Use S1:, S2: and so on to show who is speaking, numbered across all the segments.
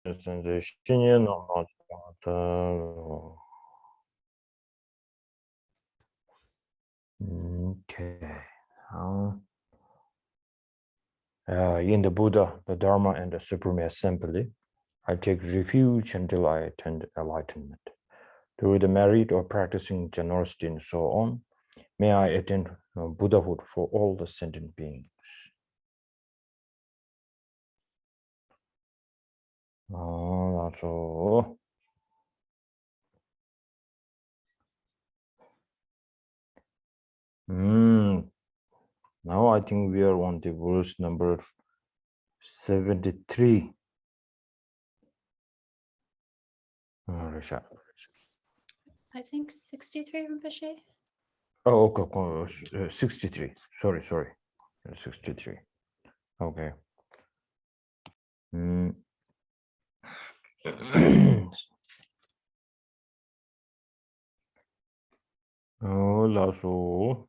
S1: Okay. In the Buddha, the Dharma, and the Supreme Assembly, I take refuge until I attain enlightenment. Through the merit of practicing generosity and so on, may I attain Buddhahood for all the sentient beings. That's all. Now I think we are on the verse number 73. Risha.
S2: I think 63, Rinpoche.
S1: Oh, okay. 63. Sorry. 63. Okay. Hola, so.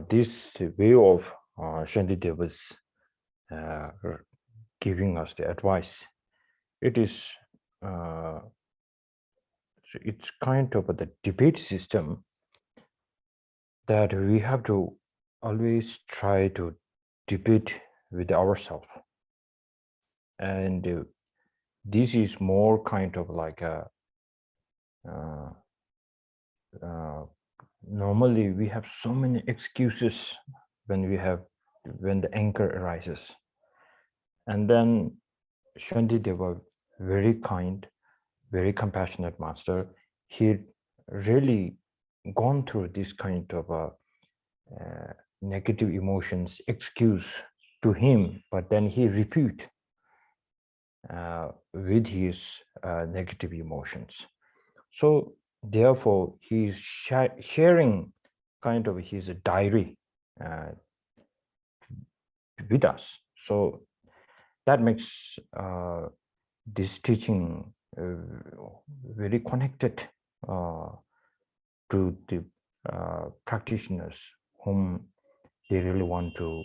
S1: This way of Shantideva's giving us the advice, it is it's kind of the debate system that we have to always try to debate with ourselves, and this is more kind of like a normally we have so many excuses when the anger arises, and then Shantideva, very kind, very compassionate master, he really gone through this kind of negative emotions excuse to him, but then he repeat with his negative emotions. So therefore, he's sharing kind of his diary with us. So that makes this teaching very connected to the practitioners whom they really want to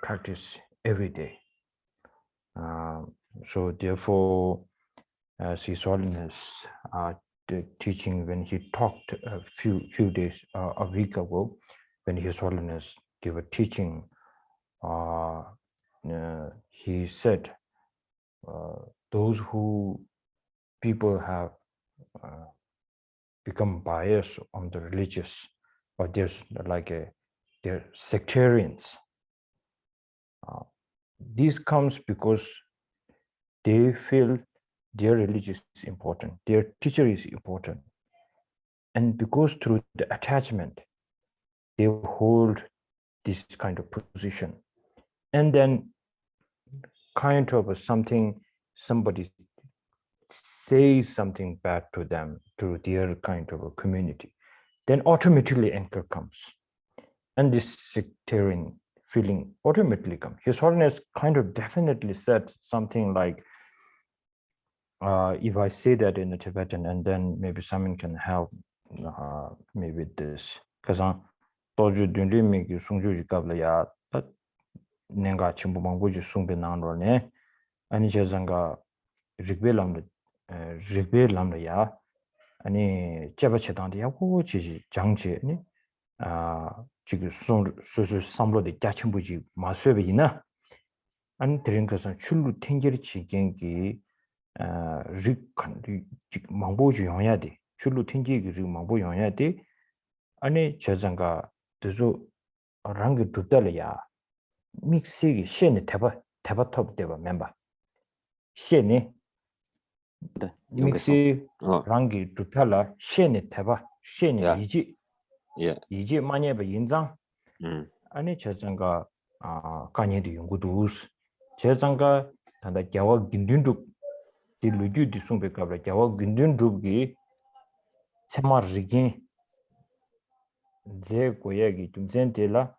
S1: practice every day. So therefore, as His Holiness the teaching when he talked a few days, a week ago, when His Holiness gave a teaching, he said, those who people have become biased on the religious, or there's like they're sectarians. This comes because they feel their religion is important, their teacher is important, and because through the attachment they hold this kind of position, and then kind of somebody says something bad to them, to their kind of a community, then automatically anger comes, and this sectarian feeling automatically comes. His Holiness kind of definitely said something like, if I say that in the Tibetan, and then maybe someone can help me with this, because toju dunri mi ki sungju ji kabla ya ta nenga chimbu mangbu ji sungbe nangro ne ani je zanga rigbe lamda ya ani cheba chedang ya ko ji jangje ni 지금 수수 삼로데 짜침부지 마쇠베이나 안 드린 것은 출루 탱결이 지경기 릭칸디 망보주 영해야 돼. 출루 탱결이 릭 망보 영해야 돼. 아니 저장가 드조 랑게 두달이야. 믹스기 셴네 대바톱 대바 멤버. 셴네 믹스 랑게 두달라 셴네 대바 셴네 이지 이제 만약에 인장 아니 저장가 간이도 연구도 저장가 단다 겨와 긴든둑 딜루주 디송베카브라 겨와 긴든둑이 세마르기 제 고야기 좀 젠텔라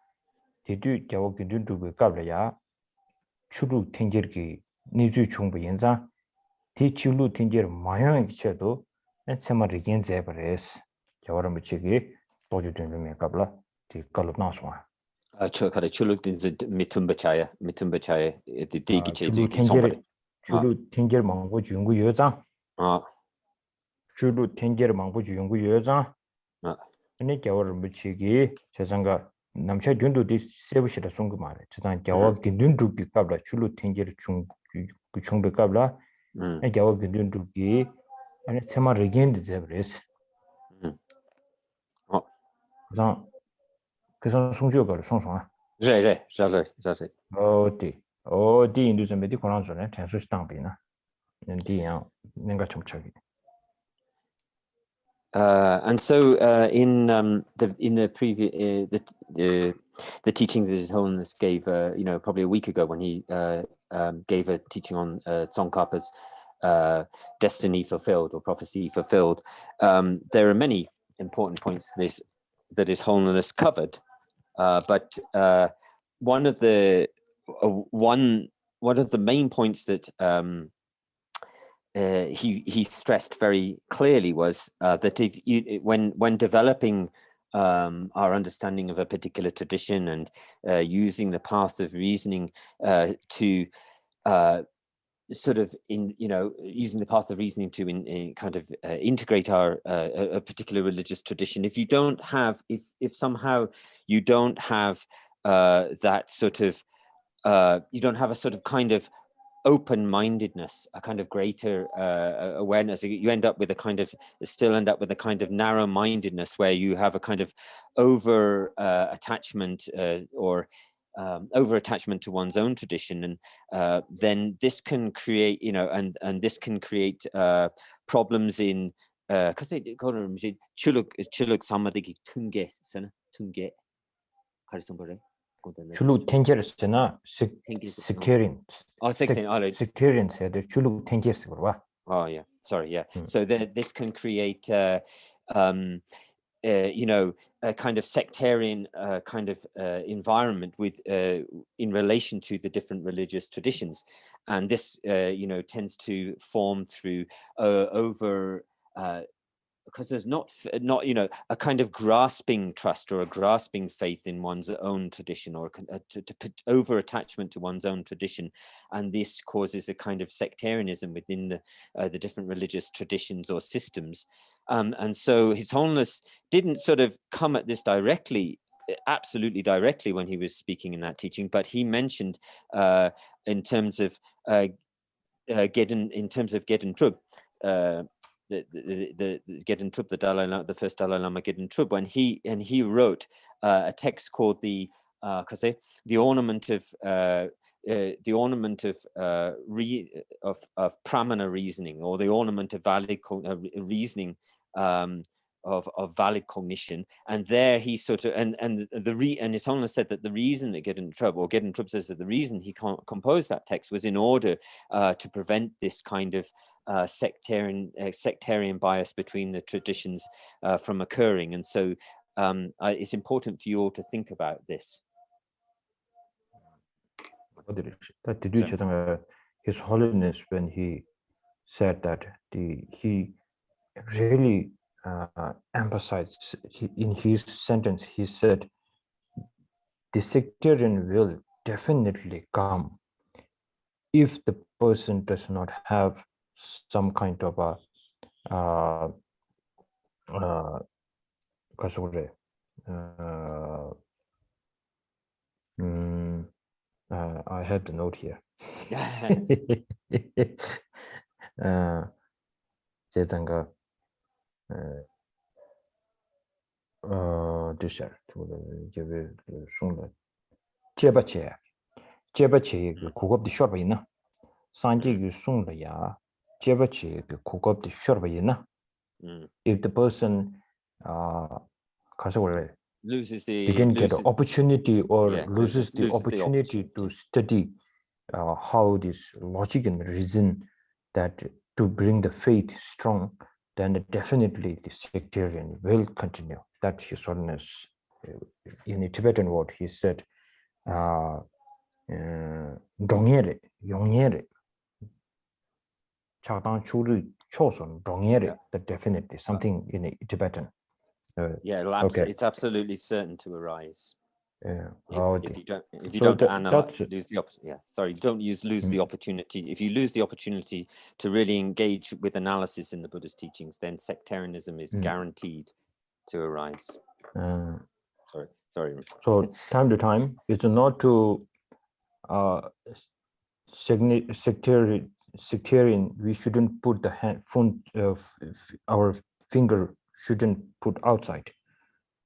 S1: 디두 겨와 긴든둑이 까브라야 추루 탱저기 니주 총부 인장 디치루 탱저 마양 기체도 세마르기 제브레스 겨와라 미치기 도주 된 rum에 갑라 디 갈로 나서와
S3: Chukara chuluk din mitumbachaya the digiche
S1: 줄루
S3: di somebody.
S1: 탱겔 망고 중구 여장
S3: Ah,
S1: 줄루 탱겔 망고 중구 여장
S3: ah,
S1: 근데 겨울 무치기 세상가 남차 균도 디 세부시다 송그 말에 저단 겨울 긴둔두기 갑라 줄루 탱겔 중그 중도 갑라 겨울 긴둔두기 아니 세마 레겐드 제브레스
S3: oh,
S1: 그래서 송주가 송송아
S3: right.
S1: 어디 인도 좀 메디 코란 전에 전수시 당비나 인디야 내가 좀 저기
S3: And so in the previous the teaching that His Holiness gave, probably a week ago when he gave a teaching on Tsongkhapa's destiny fulfilled or prophecy fulfilled, there are many important points that His Holiness covered, but one of the main points that he stressed very clearly was that when developing our understanding of a particular tradition and using the path of reasoning to using the path of reasoning to integrate our a particular religious tradition, if somehow you don't have that sort of you don't have a sort of kind of open-mindedness, a kind of greater awareness, you end up with a kind of narrow-mindedness where you have a kind of attachment or over attachment to one's own tradition, and then this can create and this can create problems in because they call them chuluk samadhi tunge
S1: 줄루 탱겔스나 sectarian sectarian said 줄루 탱겔스 그러와
S3: oh yeah sorry yeah so this can create a kind of sectarian kind of environment with in relation to the different religious traditions, and this tends to form through over because there's not a kind of grasping trust or a grasping faith in one's own tradition, or to put over attachment to one's own tradition, and this causes a kind of sectarianism within the different religious traditions or systems. And so His Holiness didn't sort of come at this absolutely directly when he was speaking in that teaching, but he mentioned in terms of Gedin Trub, the Gedin Trub, the first Dalai Lama Gedin Trub, when he wrote a text called the ornament of pramana reasoning, or the ornament of valid reasoning of valid cognition. And there he sort of and His Holiness said that the reason that Gedin Trub says that the reason he composed that text was in order to prevent this kind of sectarian bias between the traditions from occurring. And so it's important for you all to think about this.
S1: Did you tell His Holiness when he said that he really emphasized in his sentence, he said the sectarian will definitely come if the person does not have some kind of I had the note here. 제단가 드셔 이제 송다 제바체 그 고급디 쇼바 있나 산지 그 송다야 제바체 그 고급디 쇼바 있나 if the person didn't get the opportunity or loses the opportunity to study how this logic and reason that to bring the faith strong, then definitely the sectarian will continue. That His Holiness, in the Tibetan word, he said, "Dongere, yongere, chagdang churi choson dongere." That definitely something in Tibetan. Okay.
S3: It's absolutely certain to arise.
S1: Yeah.
S3: If you
S1: So
S3: don't
S1: that-
S3: analyze,
S1: that's
S3: lose the sorry, don't lose the opportunity. If you lose the opportunity to really engage with analysis in the Buddhist teachings, then sectarianism is guaranteed to arise. Sorry.
S1: so time to time, it's not to sectarian. We shouldn't put the our finger shouldn't put outside.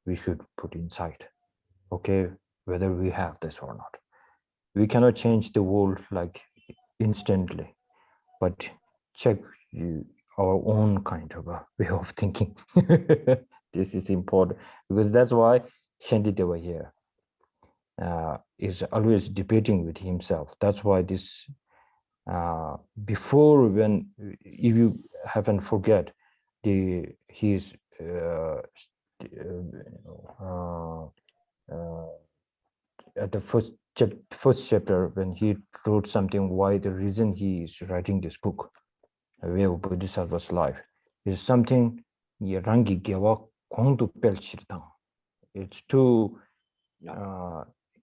S1: We should put inside. Okay, whether we have this or not. We cannot change the world like instantly, but check our own kind of a way of thinking. This is important because that's why Shantideva here is always debating with himself. That's why this before, when if you haven't forget his at the first chapter, when he wrote something why the reason he is writing this book, A Way of Bodhisattva's Life, is something rangi gewa kongdu pelchirtang. It's to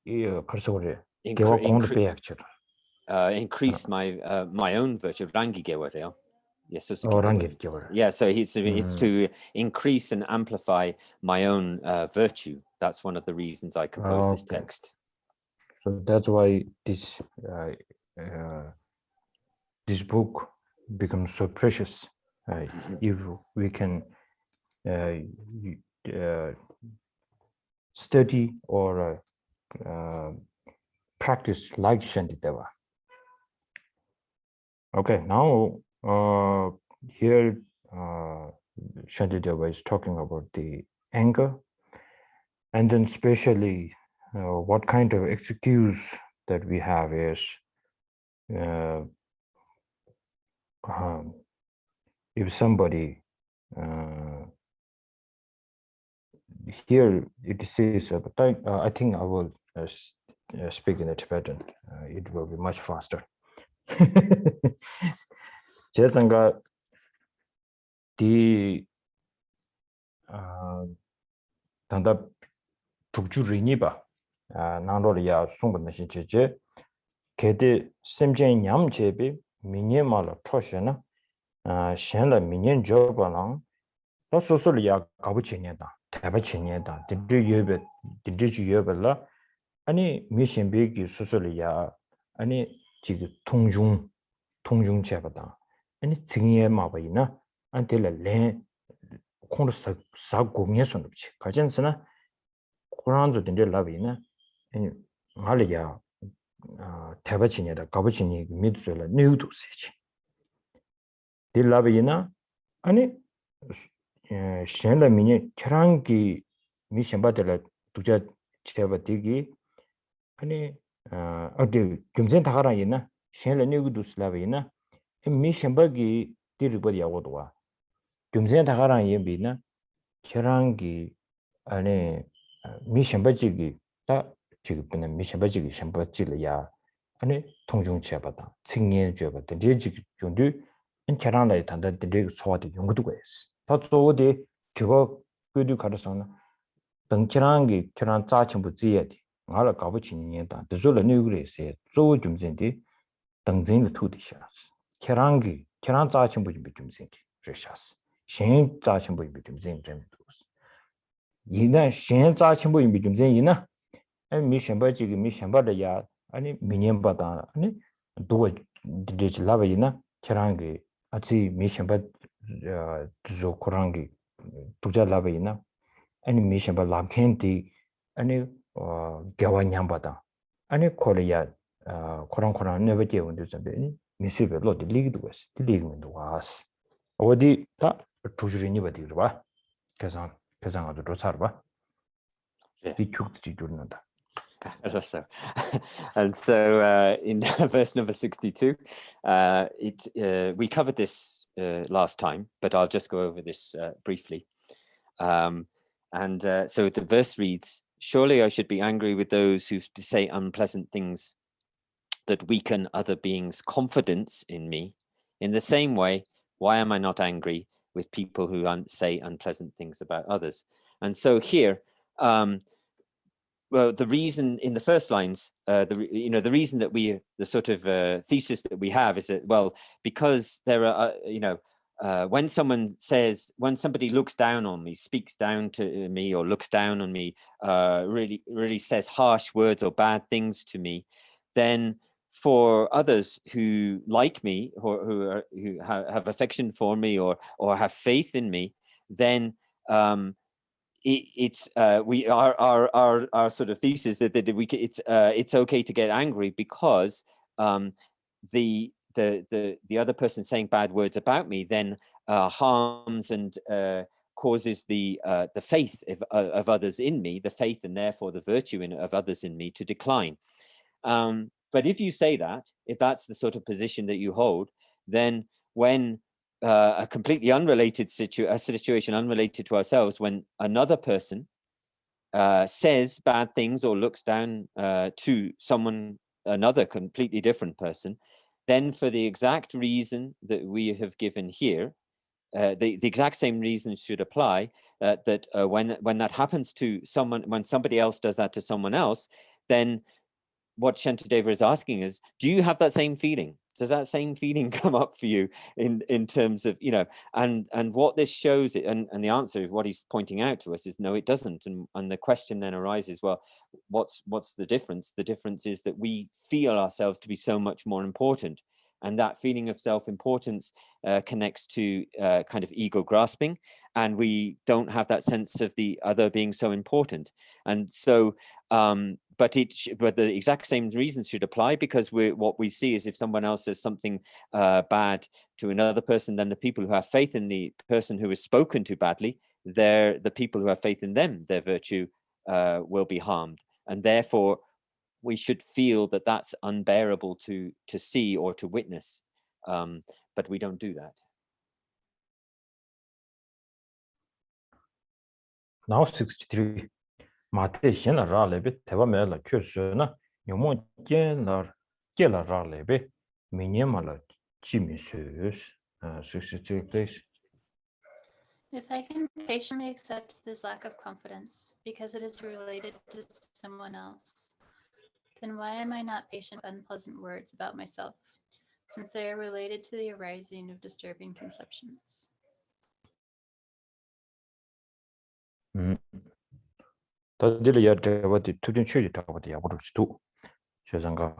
S3: increase my own virtue. Rangi gewa. Yes, so
S1: rangi.
S3: yeah, so it's to increase and amplify my own virtue. That's one of the reasons I composed this text.
S1: So that's why this this book becomes so precious. If we can study or practice like Shantideva. Okay, now here Shantideva is talking about the anger, and then especially what kind of excuse that we have is if somebody here it says, but I think I will speak in the Tibetan. It will be much faster. 제가 디 단다 북주리니바 나로리아 송번시 제제 게데 셈제 냠 제비 미니말로 토셔나 셴라 미년 조바랑 또 소소리아 가부치니다 대바치니다 디드여베 디드주여벨라 아니 미신비기 소소리아 아니 지금 통중 제바다 아니 증예 마바이나 안텔레 콘르사 사고미에서 없지 가전스나 코란도 된데 라비나 아니 말이야 대바치니다 가부치니 미드솔라 뉴도 세지 딜라비나 아니 셴라 미니 트랑기 미셴바들 두자 제바디기 아니 어디 금전 다가라이나 셴라 뉴도 슬라비나 미셴바기 디르버디야고도와 금전 다가라이 비나 트랑기 아니 미셴바지기 다 지금은 미셴바지기 셴바지려야 아니 통중체바다 증예 죄바다 리지 정도 인케란라이 단다 되게 소화도 연구도 거였어. 더 좋은데 저거 그도 가르쳐나 등치랑기 계란 짜침부 지야디 알아 가부치니다 저절로 뉴그레스에 조 좀진데 등진을 투디샤스 계란기 계란 짜침부 좀 생기 그래샤스 신 짜침부 좀 생점도 이나 신 짜침부 좀 생이나 미셴바지기 미셴바다야 아니 미년바다 아니 도 디지라바이나 계란기 아치 미셴바 저 코랑기 두자라바이나 아니 미셴바 람켄티 아니 겨와냠바다 아니 코리아 코랑코랑 네버게 온도 좀베니 미스베 로디 리기도 왔어 리기면도 왔어 어디 다 투주리니 버디로 봐 가상아도 로사르바 이 축지 줄는다.
S3: And so in verse number 62, we covered this last time, but I'll just go over this briefly. So the verse reads, "Surely I should be angry with those who say unpleasant things that weaken other beings' confidence in me. In the same way, why am I not angry with people who say unpleasant things about others?" And so here, well, the reason in the first lines, the reason that the sort of thesis that we have is that, well, because there are, when somebody looks down on me, speaks down to me, or looks down on me, really says harsh words or bad things to me, then for others who like me, or who have affection for me, or have faith in me, then it's our sort of thesis that it's okay to get angry, because the other person saying bad words about me then harms and causes the faith of others in me, the faith and therefore the virtue of others in me to decline. But if you say that, if that's the sort of position that you hold, then when a completely unrelated situation unrelated to ourselves, when another person says bad things or looks down to another completely different person, then for the exact reason that we have given here, the exact same reasons should apply, that when that happens to someone, when somebody else does that to someone else, then what Shantideva is asking is, do you have that same feeling? Does that same feeling come up for you in terms of, and what this shows it, and the answer, what he's pointing out to us is no, it doesn't. And the question then arises, well, what's the difference? The difference is that we feel ourselves to be so much more important. And that feeling of self-importance connects to kind of ego grasping, and we don't have that sense of the other being so important. And so, but the exact same reasons should apply, because what we see is if someone else says something bad to another person, then the people who have faith in the person who is spoken to badly, the people who have faith in them, their virtue will be harmed, and therefore we should feel that that's unbearable to see or to witness, but we don't do that.
S1: Now 63. Mate shen la ra lebe teba me la kyo sho na yomo jen la ke la ra lebe minye ma la chi mi shu. 63, please.
S2: If I can patiently accept this lack of confidence because it is related to someone else, then why am I not patient with unpleasant words about myself, since they are related to the arising of disturbing conceptions?
S1: 다들 여태까지 투진 취지 타고도 야구르지도 저장가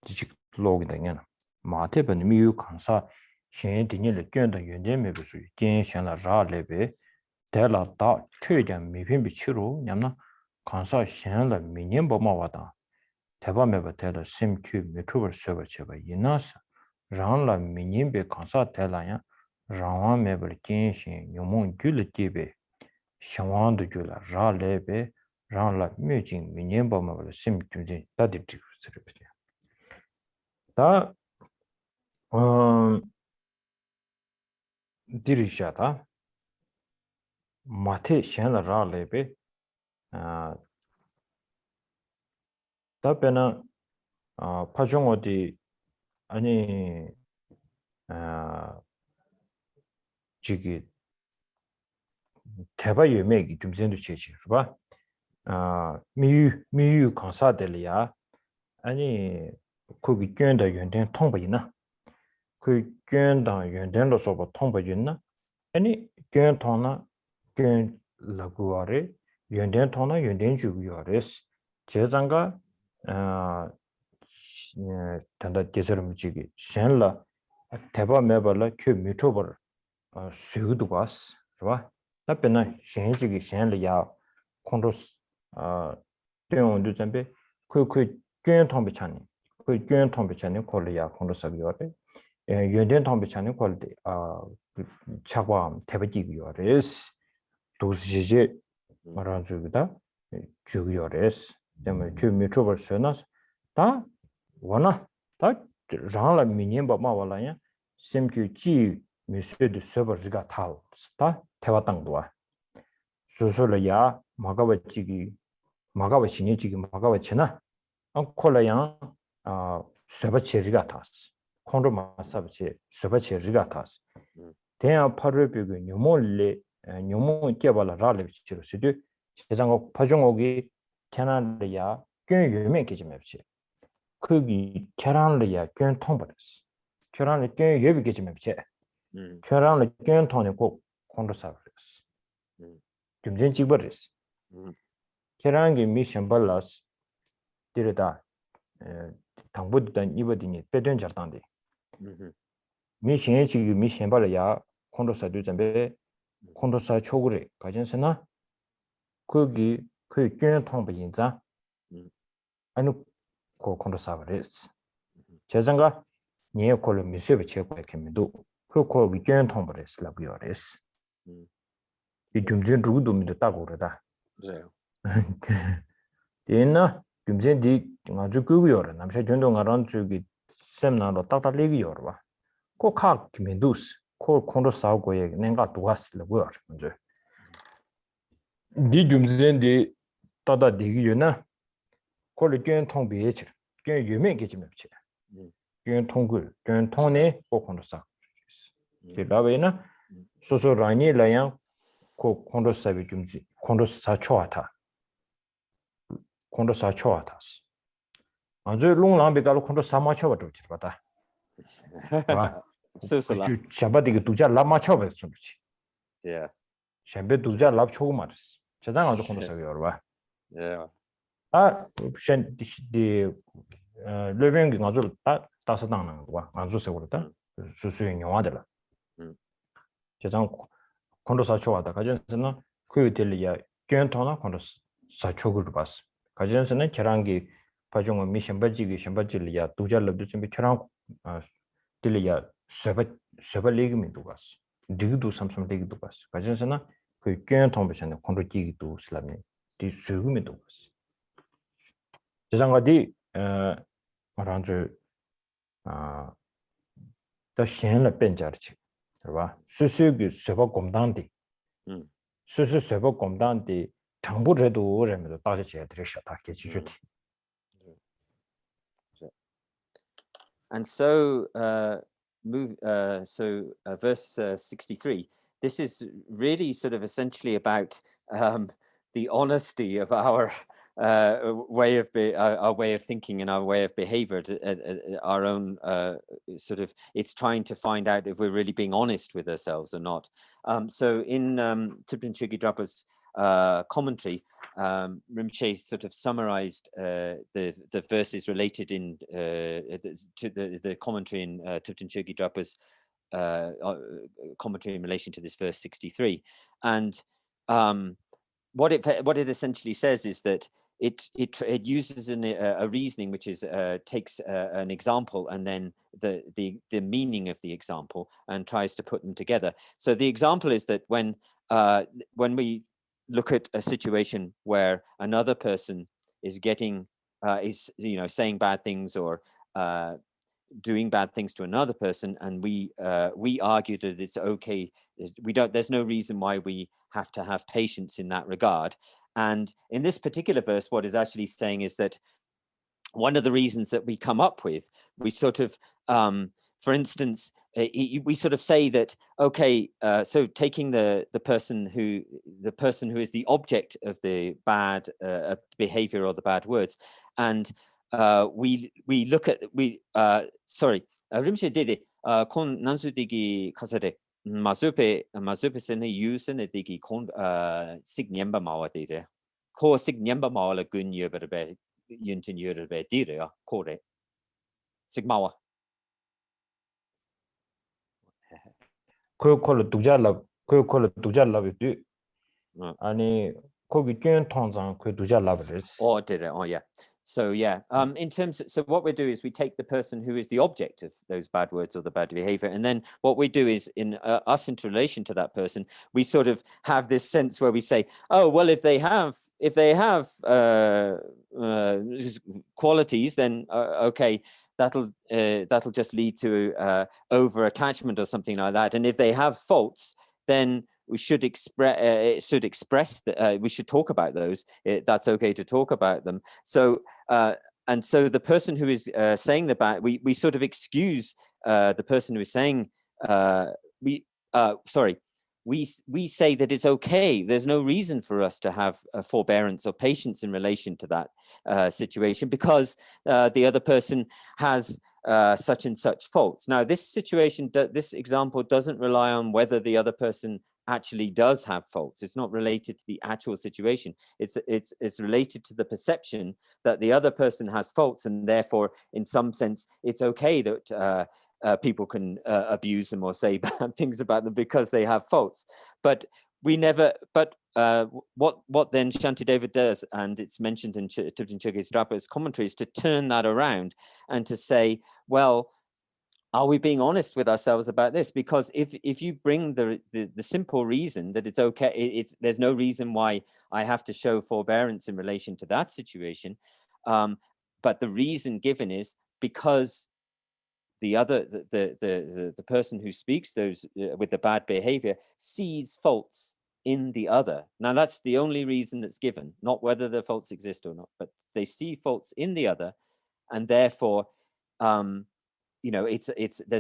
S1: 지직 로그 등에는 마테번 미유 강사 신 디니를 견다 연대매 비수 진샹라 라레베 대라다 최장 미핀 비치로 냠나 강사 신라 미년 범마와다 대바매버 대라 심큐 메트버 서버 쳐봐 이나스 랑라 미년베 강사 대라야 랑와 매버 진신 요몽 줄티베 샹완도 줄라 라레베 랑라 뮤징 미년범마버 심큐지 다디트 스르베 다 디리샤다 마테 샹라 라레베 답변은 파종어디 아니 지기 대바 유명이 좀 전도 제시 봐. 미유 강사들이야. 아니 거기捐的 연된 통보이나. 그捐的 연된로서 뭐 통보이나. 아니捐통나捐라고아레 연된 통나 연된 주요레스. 제장가 단다 계절음지기 셴라 대바 매발라 큐 미토버 수유도 봤어 봐 답변은 셴지기 셴리야 콘도스 때온도 잠베 그捐통비찬이 그捐통비찬이 콜리아 콘도스비요레 연된 통비찬이 콜데 차과 대바지기요레스 도시제 말한주기다 주요레스 때문에 그 미토버 서나스 다 원아 다 장라 미니엠바 마발라냐 심규지 미스드 서버즈가 타우스타 태와땅도와 수술이야 마가바지기 마가바신이지기 마가바치나 콜라야 서버치리가 타스 콘로마사바치 서버치리가 타스 대야 파르비고 뉴몰레 뇽모 깨발라 라를 치로 시도 세상고 파종옥이 캐나리아 꽤 유명해지 맵시 거기 캐나리아 꽤 통버렸어 캐나리 꽤 예비게지 맵시 캐나리 꽤 통에 꼭 콘도사버렸어 좀 찍버렸어 캐나리 미션 발라스 디르다 당부든 이버딩이 빼된 잘단데 미션이 지금 미션 발이야 콘도사도 전에 콘도사 초구리 가진스나 거기 그 교연 통보 인자 아니 고 콘도사버리스 제정가 니에 콜로 미세베 체고 캠도 그거 교연 통보레스 라고요레스 이 좀전 누구도 믿어 따고르다
S3: 그래요
S1: 얘나 금전디 아주 그거요라 남자 전동아란 저기 셈나로 딱딱리기요라 봐 코카 김인두스 코 콘도사고에 내가 도왔을라고요 먼저 디 좀전디 따다 되기요나 콜리 교연 통비에치 교연 유명해지면치 교연 통글 교연 통내 꼭 콘도사 라베나 소소라니 라양 코 콘도사비 좀지 콘도사 초아타 콘도사 초아타스 아주 롱랑비가로 콘도사 마초바도 지바다 와
S3: 소소라
S1: 샤바디가 두자 라마초바 좀지
S3: 예
S1: 샤베 두자 랍 초고 말스 저장 아주 콘도사가 여러봐
S3: 예
S1: 아 챈디 레뱅기 아주 따스당는 거야 아주 세고다 수수행 영화들 저장 콘도사 초아다 가전스는 그 델리아 견토나 콘도사 초구를 봤어 가전스는 계란기 파종은 미션바지기 션바질이야 두잘럽도 좀 계란 델리아 셔발리기민도 봤어 디기도 삼삼 리기도 봤어 가전스는 그 견토베션의 콘도기기도 슬람이 디 수구민도 봤어 저장가디 말한줄 더 신을 뺀자르지 봐 수수기 셔바 공단디 수수 셔바 공단디 정보래도 오래면도 따지게 들으셔 다 계지주티
S3: and so verse 63 this is really sort of essentially about the honesty of our way of thinking and our way of behavior, our own sort of, it's trying to find out if we're really being honest with ourselves or not. So in Thubten Chögyal Drapa's commentary, Rinpoche sort of summarized the verses related to the commentary in Thubten Chögyal Drapa's commentary in relation to this verse 63, and what it essentially says is that it uses a reasoning which is takes an example and then the meaning of the example and tries to put them together. So the example is that when we look at a situation where another person is getting is saying bad things or doing bad things to another person, and we argue that it's okay, there's no reason why we have to have patience in that regard. And in this particular verse, what is actually saying is that one of the reasons that we come up with, we sort of for instance, we sort of say that, okay, so taking the person who is the object of the bad behavior or the bad words, and we look at Rinpoche did kon nansu digi kasare mazupe sene usene digi kon sig nyamba mawa dide ko sig nyamba mawa la gun yebe yuntin yebe dire kore sig mawa
S1: 그 콜로 두잘라비디 아니 거기 꽤 통장 그 두잘라버스
S3: oh did it oh yeah. So yeah, in terms so what we do is we take the person who is the object of those bad words or the bad behavior, and then what we do is in us into relation to that person, we sort of have this sense where we say, oh well, if they have qualities, then okay, that'll just lead to over attachment or something like that, and if they have faults, then we should express that we should talk about those. That's okay to talk about them. So and so the person who is saying the bad, we sort of excuse the person who is saying we say that it's okay. There's no reason for us to have a forbearance or patience in relation to that situation because the other person has such and such faults. Now, this situation, this example doesn't rely on whether the other person actually does have faults. It's not related to the actual situation. It's related to the perception that the other person has faults, and therefore, in some sense, it's okay that people can abuse them or say bad things about them because they have faults. But we never. But what then Shantideva does, and it's mentioned in Thupten Chögyal's Drapa's commentary, is to turn that around and to say, well, are we being honest with ourselves about this? Because if you bring the simple reason that it's okay, there's no reason why I have to show forbearance in relation to that situation, but the reason given is because the person who speaks those with the bad behavior sees faults in the other. Now that's the only reason that's given, not whether the faults exist or not, but they see faults in the other, and therefore there's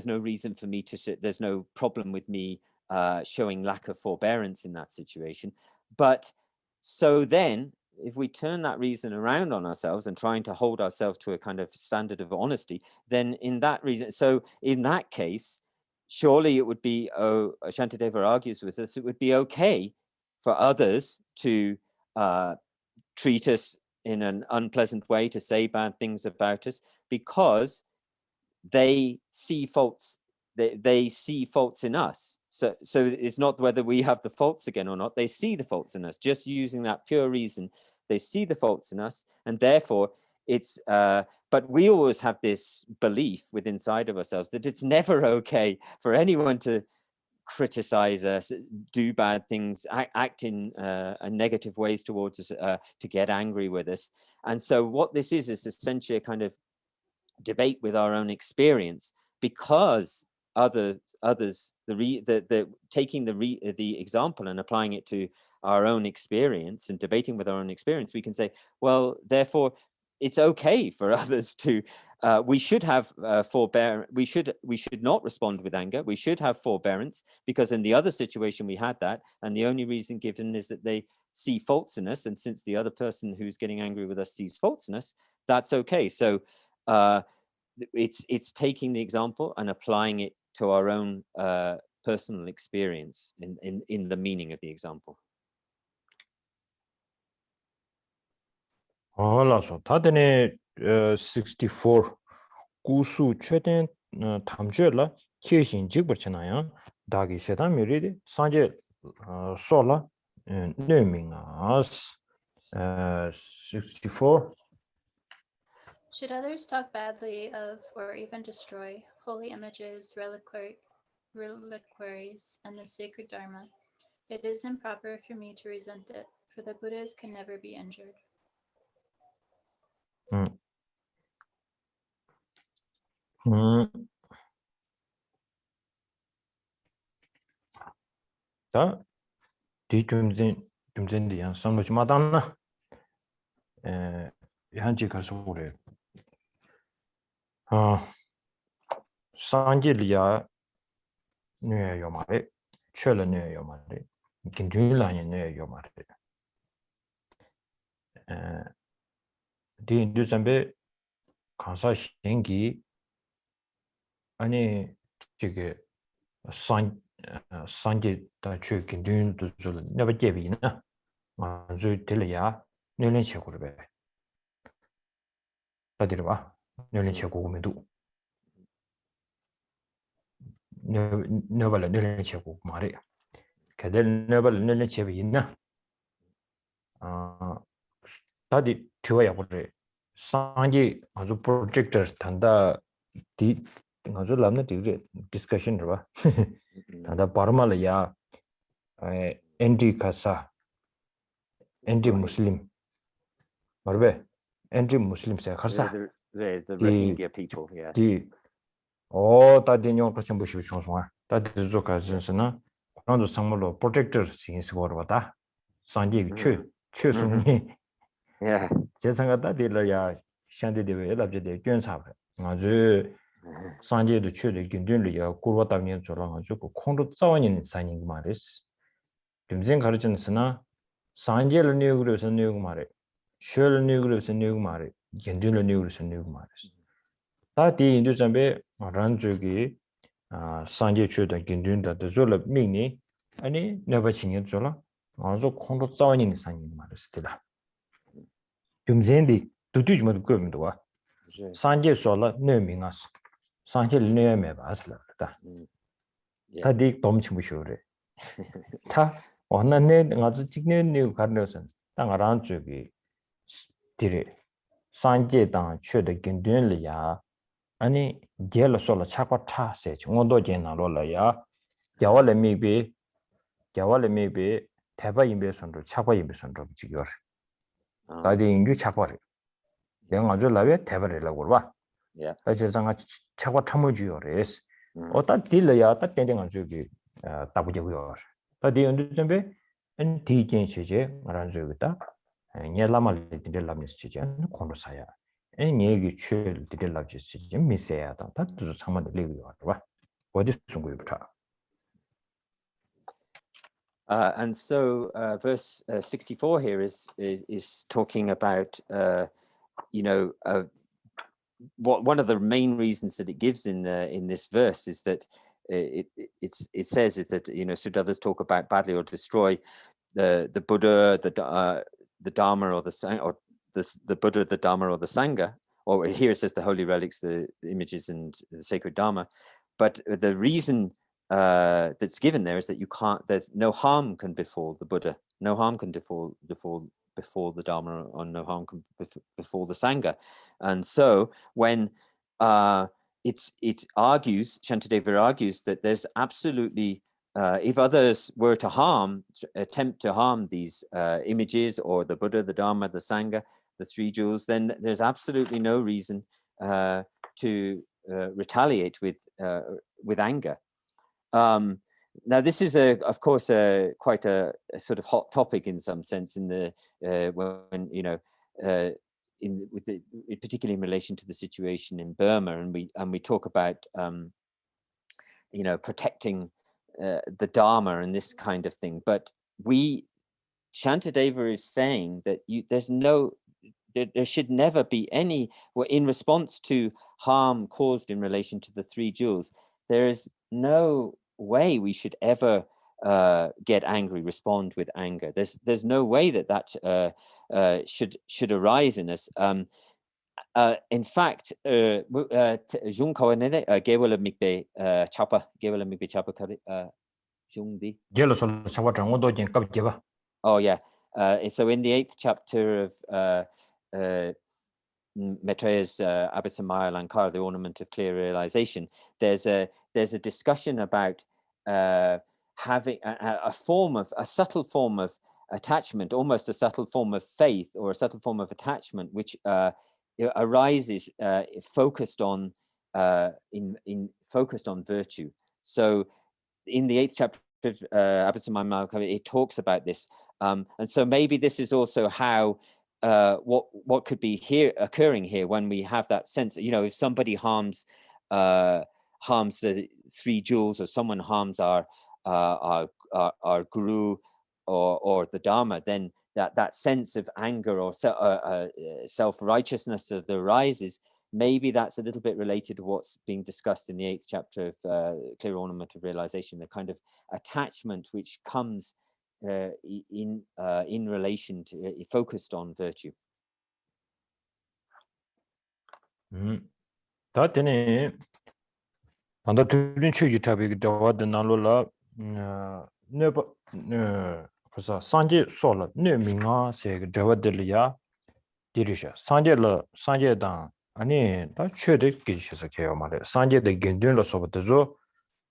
S3: no reason for me to there's no problem with me showing lack of forbearance in that situation. But so then if we turn that reason around on ourselves and trying to hold ourselves to a kind of standard of honesty, then in that reason, so in that case, surely it would be, Shantideva argues with us, it would be okay for others to treat us in an unpleasant way, to say bad things about us, because they see faults. They see faults in us. So it's not whether we have the faults again or not. They see the faults in us. Just using that pure reason, they see the faults in us, and therefore it's. But we always have this belief within inside of ourselves that it's never okay for anyone to criticize us, do bad things, act in negative ways towards us, to get angry with us. And so what this is essentially a kind of debate with our own experience, because others taking the example and applying it to our own experience and debating with our own experience, we can say, well, therefore it's okay for others to we should have forbearance. We should not respond with anger. We should have forbearance, because in the other situation we had that, and the only reason given is that they see faults in us, and since the other person who's getting angry with us sees faults in us, that's okay. So it's taking the example and applying it to our own personal experience in the meaning of the example.
S1: 알아서 다들 64 구수 최대 탐주라 계신 직벌잖아요. 다기 세담이리 산제 솔라 네밍아스 64.
S2: Should others talk badly of or even destroy holy images, reliquaries, and the sacred Dharma, it is improper for me to resent it, for the Buddhas can never be injured.
S1: 다 뒤좀전이야. 선로지 마다나 한지 가서 그래. 산지리아 뇌요 말에 철을 뇌요 말에 긴줄라니 뇌요 말에 뒤인도점에 간사 신기 아니 저게 산지 다 최긴들도 줄 내가 제비나 아주 들려야 뇌는 책으로 배 다들 봐 뇌는 책 오면도 너발 뇌는 책 오고 말이야 걔들 너발 뇌는 책이 있나 다들 튀어야 버려 산지 아주 프로젝터 단다 디 아주 남는 디그리 디스커션 봐 단다 바르말이야 엔디 카사 엔디 무슬림 말베 엔디 무슬림 세 카사
S3: the Rohingya people, yeah.
S1: 디 다디뇨 프로젝트 보시고 총송아 다디 조카진스나 그런도 상물로 프로젝터 신스고로 왔다 산지 최순이
S3: Yeah.
S1: 제상가다 딜러야 샹디데베 엘랍제데 견사바 아주 산지도 최대 긴든리야 고르다면 저랑 가지고 콩도 싸워는 산인 말이스 김생 가르쳤으나 산제를 뉴그룹에서 뉴그 말해. 셜 뉴그룹에서 뉴그 말해. 겐들을 뉴그룹에서 뉴그 말해. 다디 인도 잠베 란주기 산제 추다 겐든다 저를 미니 아니 never 칭해 줘라. 아주 콘도 싸우는 상인 말했습니다. 김생디 두두지만 그러면도 와. 산제 솔라 네밍아스. 산제 네메 바슬라다. 다디 dom치무쇼레. 타 원나네 아주 직내 뉴 가르쳐선 땅아란 쪽이 디레 산제당 최대 겐든리아 아니 겔 솔라 차과 타세 정도 제나로라야 야월레 미비 대바 임베선도 차과 임베선도 지겨 다디 인규 차과리 내가 아주 라베 대바리라고 봐 그래서 장아 차과 참모지요레스 어따 딜려야 따 땡땡한 저기 따부지고요 다디 언제 좀베 엔 디겐 체제 말한 저기다 녀라말 딜랍니스 체제 콘도사야 엔 얘기 출 딜랍지 체제 미세야다 다도 상만 리고요 봐 어디 숨고요부터
S3: And so verse 64 here is talking about one of the main reasons that it gives in this verse is that it says is that should others talk about badly or destroy the Buddha, the Dharma or the Buddha, the Dharma or the Sangha, or here it says the holy relics, the images and the sacred Dharma, but the reason that's given there is that there's no harm can befall the Buddha, no harm can befall the Dharma, or no harm can befall the Sangha. And so when it argues, Shantideva argues that there's absolutely, if others were to attempt to harm these images or the Buddha, the Dharma, the Sangha, the three jewels, then there's absolutely no reason to retaliate with anger. Now, this is of course, quite a sort of hot topic in some sense in the when particularly in relation to the situation in Burma, and we talk about protecting the Dharma and this kind of thing. But Shantideva is saying that there should never be any, in response to harm caused in relation to the three jewels, there is no way we should ever get angry, respond with anger. There's no way that should arise in us. In fact, Jung kawanene gewala mikbe chapa kari Jung di. Oh yeah. So in the 8th chapter of Maitreya's Abhisamaya Lankara, the ornament of clear realization, there's a discussion about having a subtle form of attachment, almost a subtle form of faith or a subtle form of attachment, which arises focused on virtue. So in the 8th chapter of Abhisamaya Lankara, it talks about this, and so maybe this is also how. What could be occurring here when we have that sense, if somebody harms the three jewels, or someone harms our guru or the Dharma, then that sense of anger or self-righteousness that arises, maybe that's a little bit related to what's being discussed in the 8th chapter of Clear Ornament of Realization, the kind of attachment which comes in relation to focused on virtue.
S1: 다 되네. 반다 들린 취지 타비 저와드 나로라 네버 그래서 산제 솔라 네밍아 세 저와들이야 디리샤 산제당 아니 다 최대 기시서 개요 말에 산제의 견든로 소버도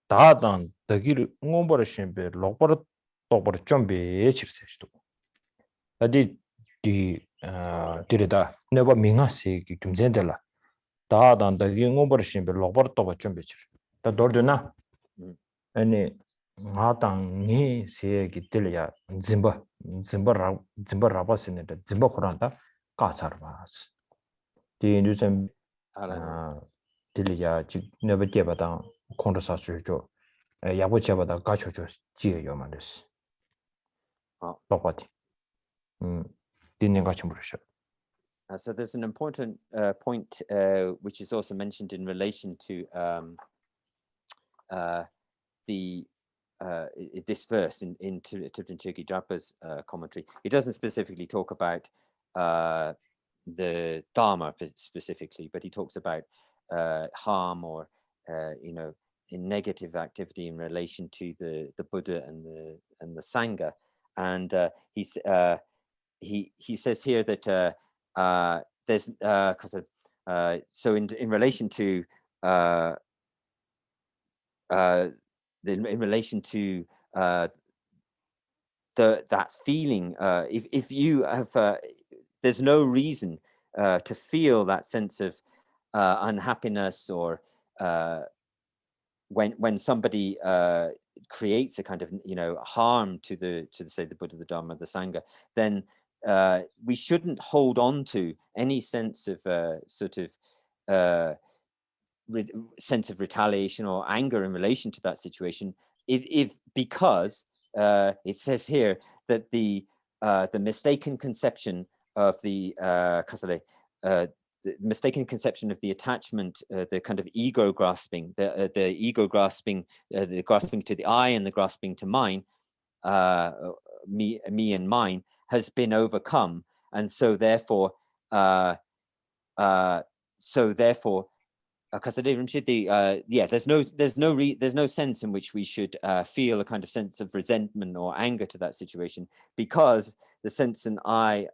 S1: 다단 더기를 응원버를 신베 록버를 똑버를 좀 배치르세도 어디 디르다 네버 밍아세 좀 젠들라 다단 더기 응원버를 신베 록버를 똑버 좀 배치르 다 도르드나 아니 마당이 세기 들려 짐바라바스네 짐바 코란다 까차르바스 디인주sem 들려 지 네버 개바당 콘도사스죠 야보체바다 가초죠 지에요 말레스 똑같이. 같이 물으셔.
S3: So there's an important point which is also mentioned in relation to this verse in Thupten Chökyi Drapa's commentary. It doesn't specifically talk about the Dharma specifically, but he talks about harm or in negative activity in relation to the Buddha and the Sangha. And he says here that there's so in relation to in relation to that feeling, if you have there's no reason to feel that sense of unhappiness or when somebody creates a kind of harm to say the Buddha, the Dharma, the Sangha, then we shouldn't hold on to any sense of sort of sense of retaliation or anger in relation to that situation, because it says here that the mistaken conception of the mistaken conception of the attachment, the kind of ego grasping, the ego grasping, the grasping to the I and the grasping to mine, me and mine, has been overcome, and so therefore, there's no sense in which we should feel a kind of sense of resentment or anger to that situation, because the sense of I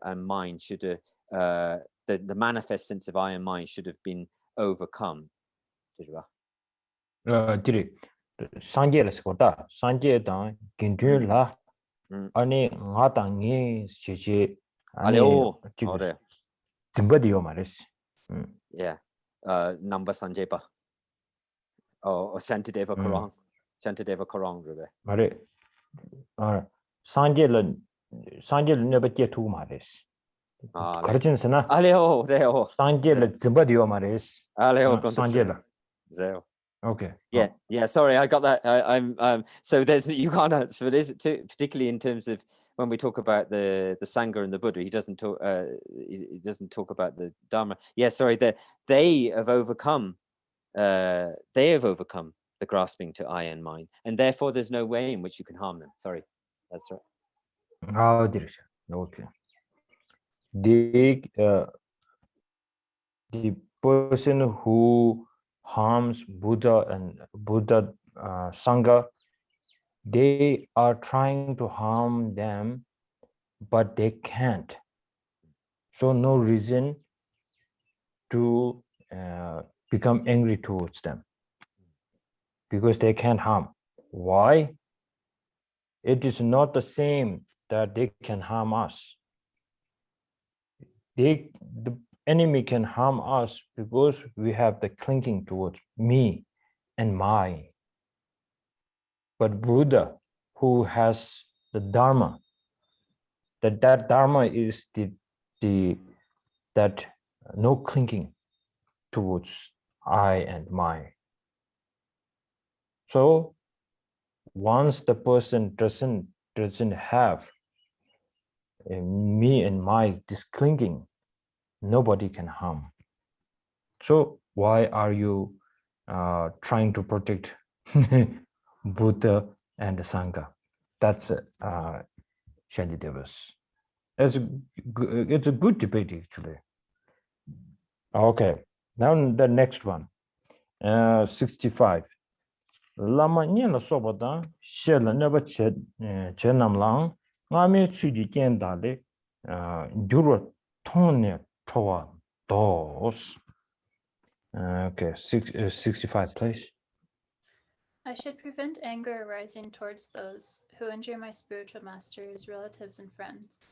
S3: and mine should the manifest sense of I and mine should have been overcome.
S1: 들이 상계를 거다. 상계다 긴줄라. 아니 나당이 지지 아니 지금 듬버디요 말이지.
S3: Yeah. Number Sanjeba. Or Shantideva Korong. Shantideva Korong, Rube.
S1: 말이 상계를 내가 깨투고 말이지. 가르치는서나
S3: 알레오, 레오.
S1: 상계를 듬버디요 말이지.
S3: 알레오,
S1: 상계를.
S3: Zero.
S1: Okay.
S3: Yeah. Sorry, I got that. I'm so there's you can't answer it, is it too, particularly in terms of when we talk about the Sangha and the Buddha. He doesn't talk about the Dharma. Yeah, sorry. They have overcome the grasping to I and mine, and therefore there's no way in which you can harm them. Sorry, that's right.
S1: Okay. The person who harms Buddha and Buddha Sangha, they are trying to harm them, but they can't. So no reason to become angry towards them, because they can't harm. Why? It is not the same that they can harm us. The enemy can harm us because we have the clinging towards me and my. But Buddha, who has the Dharma, that Dharma is that no clinging towards I and my. So once the person doesn't have me and my, this clinging, nobody can harm. So why are you trying to protect Buddha and the Sangha? That's Shantideva's. It's a good debate, actually. Okay, now the next one, 65. Lama nyela sobada shela neba chenamlang ngame tsudi kendale duro tone towa dos. Okay, 65, please.
S2: I should prevent anger arising towards those who injure my spiritual masters, relatives, and friends.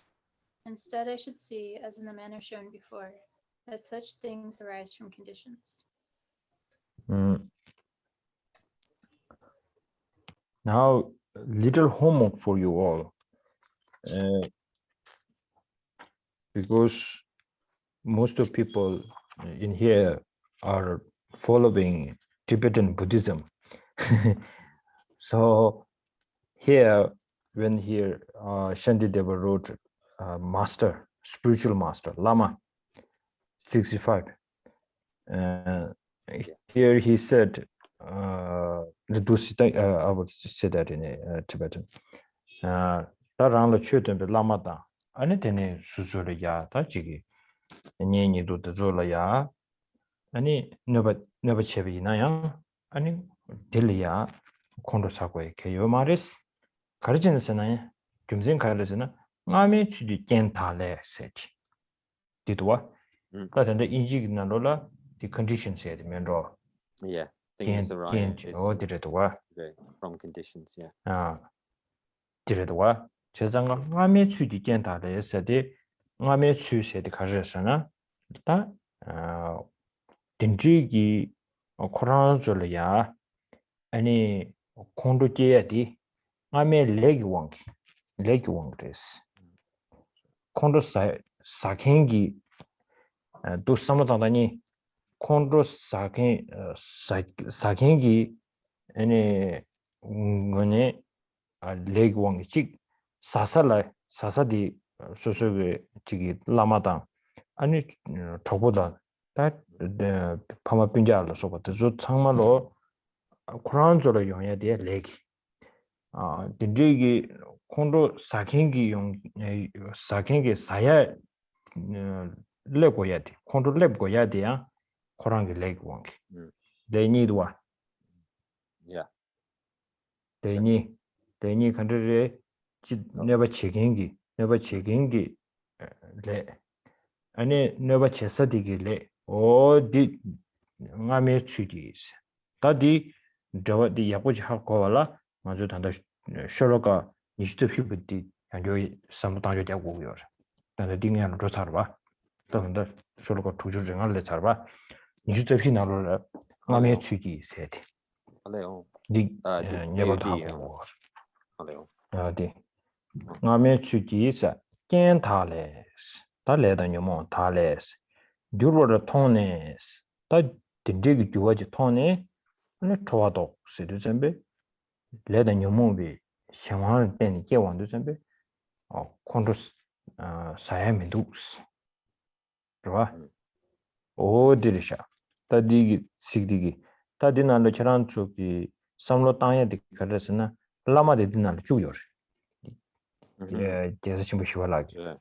S2: Instead, I should see, as in the manner shown before, that such things arise from conditions.
S1: Now, little homework for you all, because most of people in here are following Tibetan Buddhism. So here, when here Shantideva wrote master, spiritual master, Lama 65. Here he said, I would say that in Tibetan. Tarangla Chutan Lama da, Anitene Susura ya, Tajiki, Nini do the Zola ya, Ani never chevi naya, Ani Dilia, Kondo Sakwe, Kayo Maris, Karjan Senaya, Jumzin Karasena, Mami to the Gentale said. Did what? That and the Injignarola, the conditions said, Menro.
S3: Yeah, things arise
S1: did it what?
S3: From conditions, yeah.
S1: Did it what? Chezanga, Mami to the Gentale said, Mami to said the Karasana, that Dinjigi or Koranzolia, any Kondo Jayati, Mami leg wonk this. Kondo Sakengi, do Samatani. Kondo sakengi ene ngone leg wang chik sasa di sosoge chigi lamada ani thoboda ta phama pinja la soba zo changma lo Quran zo lo yongya de leg dinjigi kondo sakengi saya lego yadi kondo lego yadi ya Korangi leg wonk. They need what?
S3: Yeah.
S1: They need country never checking le. Any never chesadigi le. Oh, did Mame Chudis. Tadi the Yakuj Hakola, Majutanda Shoroka, Nishtu Hubiti, and you sometimes you go. And the ding and Rosarva. The Shoroka Tuju and Letarva. Nishtu Finalo. Mame Chuki said.
S3: Hello.
S1: Never war. Mame Chuki is a can tales. Tale than your mon tales. Duro tones. That the dig George Tone and a troado, said December. Let in your movie. Shaman then get one December. Or Condus Siamidus. Oh, Dirisha. That dig 60. Tadina the Charanchuki, Samlo Tanya de Carasana, Lama de Dinal Junior. Jesushimbushwalaki.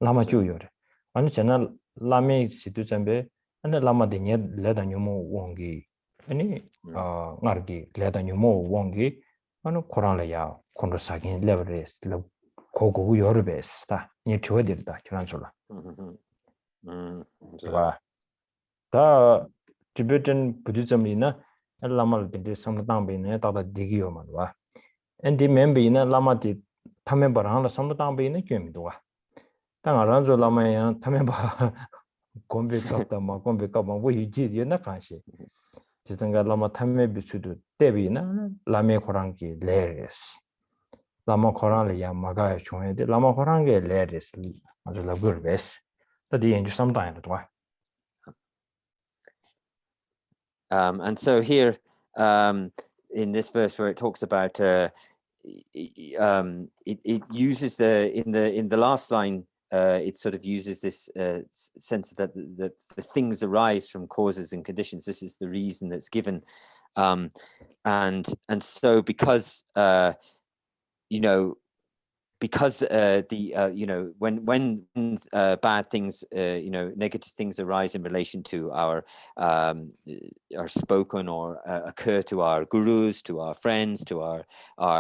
S1: Lama Junior. On the channel Lame Situzambe and the Lama de Ned Ledanumo Wongi. Any Nargi Ledanumo Wongi, and Koranlaya, Kondosakin Leveres, Kogo Yorbes, near to edit that Chancellor. The Tibetan Buddhism in a Lama did some down being a digio manwa. And the member in a Lama did Tamebaran, some down being a Jimdua. Tangaranzo Lama and Tameba convict of the Maconvic of we did in a kanshi. Jisanga Lama Tamebi to do Debina, Lame Korangi, Lares. Lama Koranlia Maga Chone, the Lama Korangi, Lares, as a good best. The angel sometime at why.
S3: And so here, in this verse where it talks about, it uses in the last line, it sort of uses this sense that the things arise from causes and conditions. This is the reason that's given, and so because because when bad things, negative things arise in relation to our spoken or occur to our gurus, to our friends, to our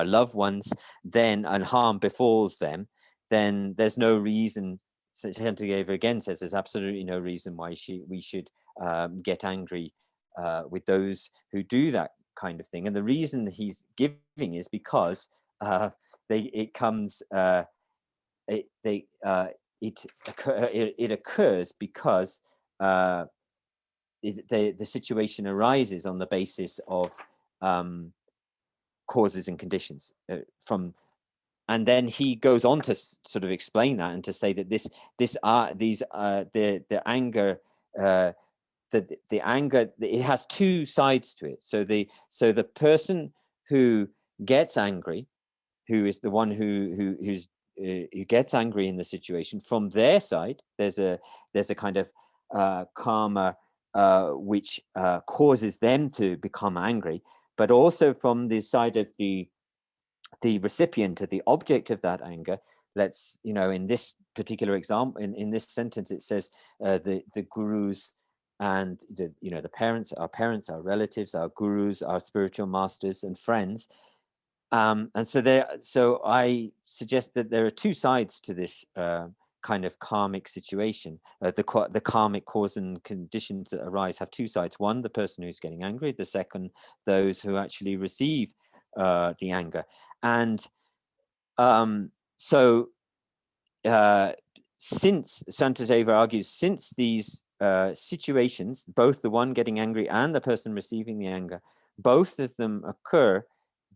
S3: loved ones, then and harm befalls them, then there's no reason. Shantideva again says there's absolutely no reason why we should get angry with those who do that kind of thing. And the reason he's giving is because it occurs because the situation arises on the basis of causes and conditions and then he goes on to sort of explain that and to say that the anger it has two sides to it. So the person who gets angry who is the one who gets angry in the situation, from their side, there's a kind of karma which causes them to become angry, but also from the side of the recipient, or the object of that anger. Let's, in this particular example, in this sentence, it says the gurus and the parents, our relatives, our gurus, our spiritual masters and friends. And so I suggest that there are two sides to this kind of karmic situation. The karmic cause and conditions that arise have two sides. One, the person who's getting angry. The second, those who actually receive the anger. And so since Shantideva argues, since these situations, both the one getting angry and the person receiving the anger, both of them occur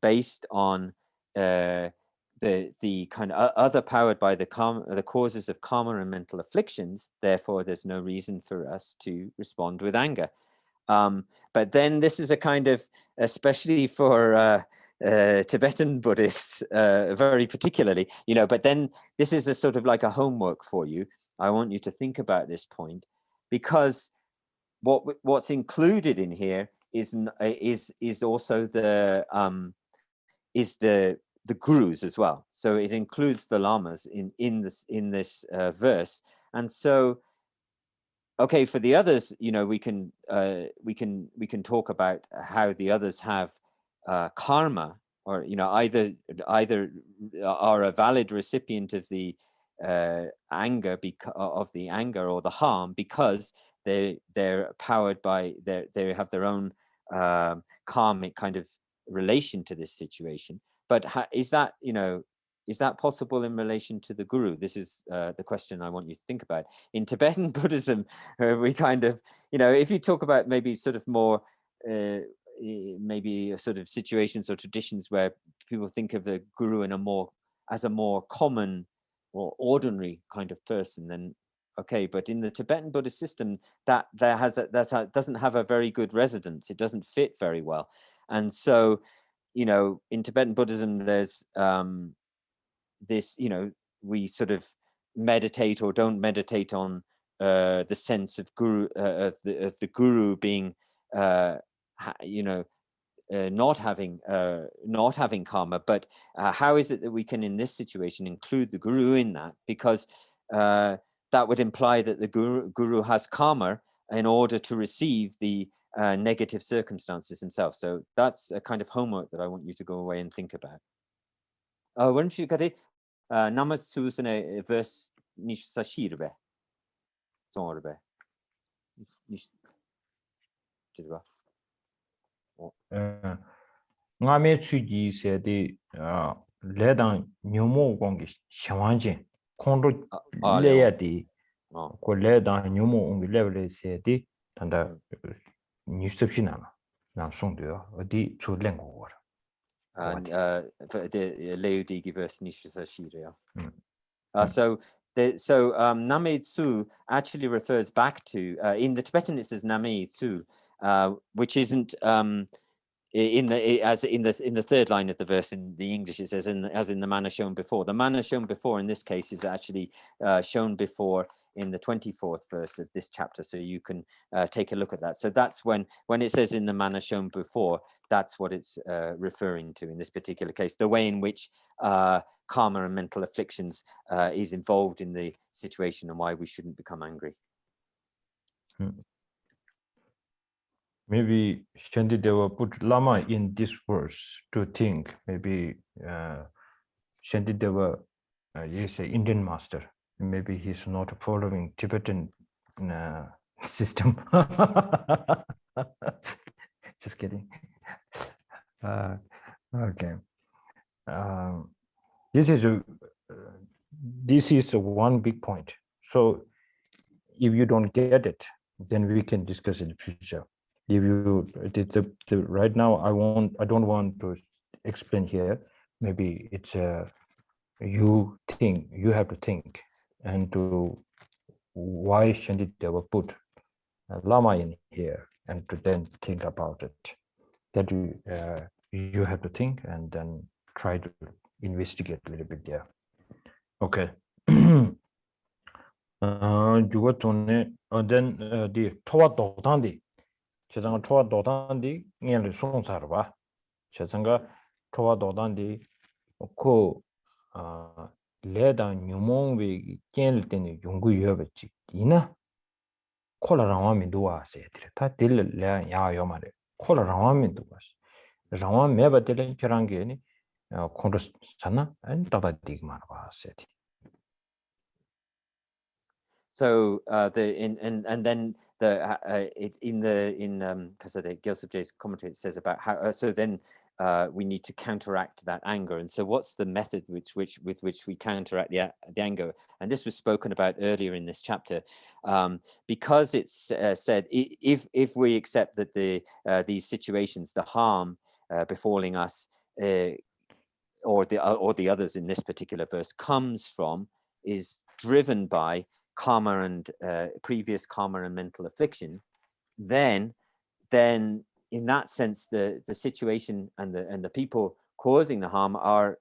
S3: based on the kind of other powered by the causes of karma and mental afflictions. Therefore, there's no reason for us to respond with anger. But then this is a kind of, especially for Tibetan Buddhists, very particularly, but then this is a sort of like a homework for you. I want you to think about this point, because what's included in here is also the gurus as well. So it includes the lamas in this verse. And so, okay, for the others, we can talk about how the others have karma, or either are a valid recipient of the anger, of the anger or the harm, because they're powered by they have their own karmic kind of relation to this situation. But is that possible in relation to the guru? This is the question I want you to think about. In Tibetan Buddhism, we kind of, if you talk about maybe sort of more, maybe sort of situations or traditions where people think of the guru as a more common or ordinary kind of person, then okay. But in the Tibetan Buddhist system, that doesn't have a very good residence. It doesn't fit very well. And so, in Tibetan Buddhism, there's this, we sort of meditate or don't meditate on the sense of guru, of the guru being not having karma. But how is it that we can, in this situation, include the guru in that? Because that would imply that the guru has karma in order to receive the negative circumstances himself. So that's a kind of homework that I want you to go away and think about. Why don't you get it? Number 2 verse Nishsashirbe. Sorbe.
S1: Nga me chuji se de ledan nyumo gongi shawanjin kondo leya di ko ledan nyumo ungi level se de tanda newsception na songdo di chu lengo war.
S3: And the Leudigi verse Nishsashirbe. So Name Tsu actually refers back to, in the Tibetan it says Name Tsu, which isn't in the third line of the verse. In the English it says as in the manner shown before. The manner shown before in this case is actually shown before in the 24th verse of this chapter, so you can take a look at that. So that's when it says in the manner shown before, that's what it's referring to in this particular case, the way in which karma and mental afflictions is involved in the situation, and why we shouldn't become angry.
S1: Maybe Shantideva put Lama in this verse to think. Maybe Shantideva is an Indian master. Maybe he's not following Tibetan system. Just kidding. Okay. This is one big point. So if you don't get it, then we can discuss in the future. If you right now, I don't want to explain here. Maybe it's you have to think and to why Shantideva put Lama in here, and to then think about it. That you have to think and then try to investigate a little bit there. Okay. Jugo tone then the Towa Dotandi. Chazanga Towa Dotandi nearly soon sarva. Chazanga Towa Dotandi ko leda nyumong we ken ten yungu yobachi. Ina kola rawamin duwa se ta dil le ya yomare. Kola rawamin duwa. Rawan meba dil kirangi ni kondus sana and taba digmar ba se.
S3: So and then it's in Kasade Gyaltsabje's commentary, it says about how so then we need to counteract that anger. And so what's the method with which we counteract the anger? And this was spoken about earlier in this chapter, because it's said if we accept that these situations, the harm befalling us or the others in this particular verse is driven by karma and previous karma and mental affliction, then in that sense the situation and the people causing the harm are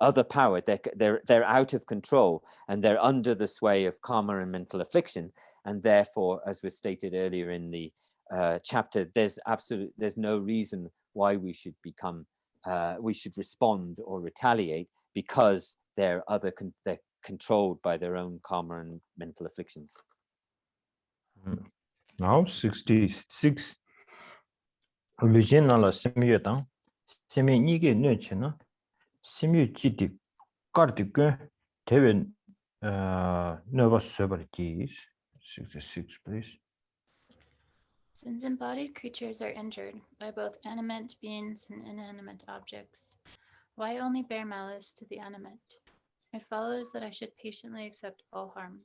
S3: other power. They're out of control and they're under the sway of karma and mental affliction, and therefore, as was stated earlier in the chapter, there's no reason why we should respond or retaliate, because they're controlled by their own karma and mental afflictions.
S1: Now 66 original semyetang semi nige nechena semyu chiti kartikö teven nova severity 66 please.
S2: Since embodied creatures are injured by both animate beings and inanimate objects, why only bear malice to the animate? It follows that I should patiently accept all harm.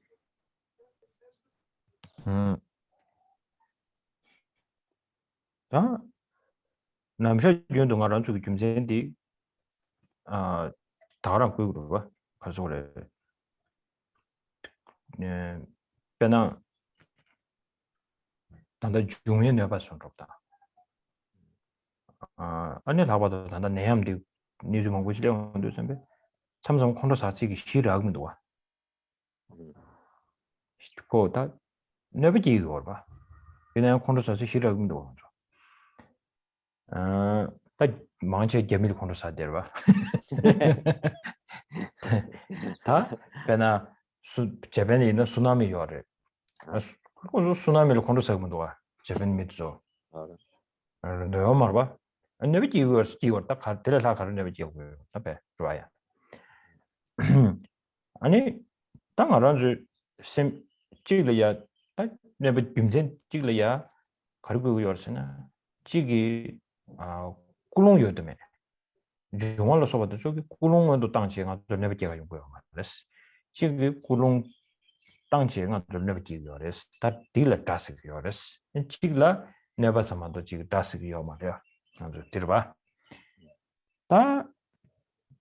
S1: 다 남셔 연동하는 쪽이 김세인디 다랑 그거 봐. 가서 그래. 네. 배나 단다 중요해 내가 손 없다. 아니 나봐도 단다 내함디 니좀 하고 싶은데 선배. 삼성 콘도 사치기 싫어하면 도와. 그거다 내가 지고 봐. 그냥 콘도 사치 싫어하면 도와. 딱 망치 개밀 콘도 사들 봐. 다 배나 재변에 있는 쓰나미 요래. 그거 쓰나미를 콘도 사면 도와. 재변 밑죠. 너무 말 봐. 내가 지고 딱 들어서 가는 내가 지고. 답해. 좋아요. 아니 땅 알아주 심 찍려야 내가 김전 찍려야 가르고 요르스나 찍이 꿀롱 요드메 중앙로 서버도 저기 꿀롱도 땅지가 내가 제가 용고요 말았어 찍이 꿀롱 땅지가 내가 찍어res 다 딜라 다스 요res 찍라 내가 사마도 찍 다스 요 말이야 아주 들어봐 다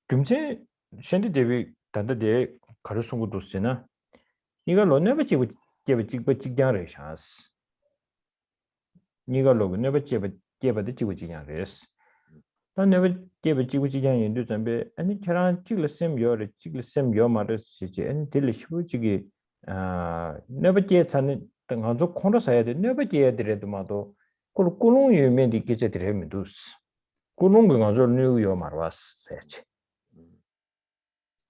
S1: 김제 샌디데비 단다데 가르송고도 쓰나 이거 로네버 찍고 찍장을 샤스 이거 로그 네버 찍어도 찍고 찍장을스 단 네버 찍고 찍장인도 전에 아니 저랑 찍을 셈 요를 찍을 셈 요 말을 쓰지 아니 딜 쉬우지기 네버 찍자는 당한조 콘도 사야 돼 네버 찍어드려도 마도 꿀꿀롱 유면 있게 드리면 두스 꿀롱 그가조 뉴요 말 왔어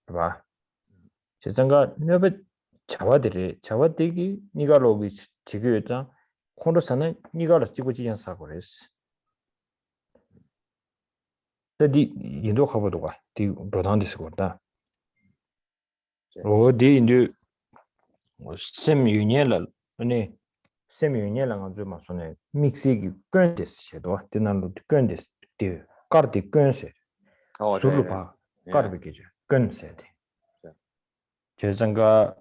S1: 봐. 세상가 네버 자와들이 니가 로비 지구였다. 콘도사는 니가 찍고 지연 사고랬어. 근데 인도 가보도 가. 디 로단디스 거다. 어디 인도 셈유니엘 아니 셈유니엘랑 아주 마소네 믹스기 끈데스 셔도 되나로 끈데스 디 카르디 끈세. 술루파 카르비게죠. 끈세데. 제상가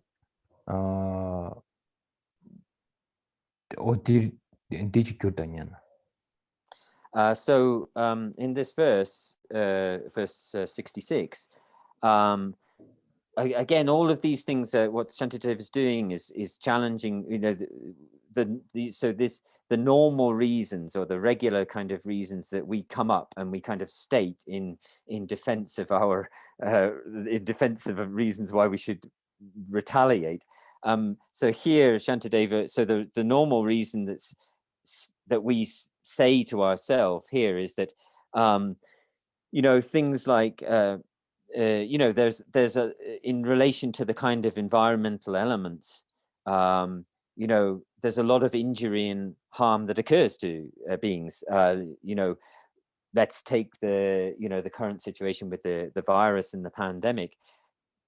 S1: 어디 디지큐다냐.
S3: So in this verse 66, again, all of these things, what Shantideva is doing is challenging, the normal reasons or the regular kind of reasons that we come up and we kind of state in defense of our in defense of reasons why we should retaliate. So here, Shantideva, so the normal reason that we say to ourselves here is that you know, things like you know, there's a, in relation to the kind of environmental elements, you know, there's a lot of injury and harm that occurs to beings. You know, let's take the, you know, the current situation with the virus and the pandemic.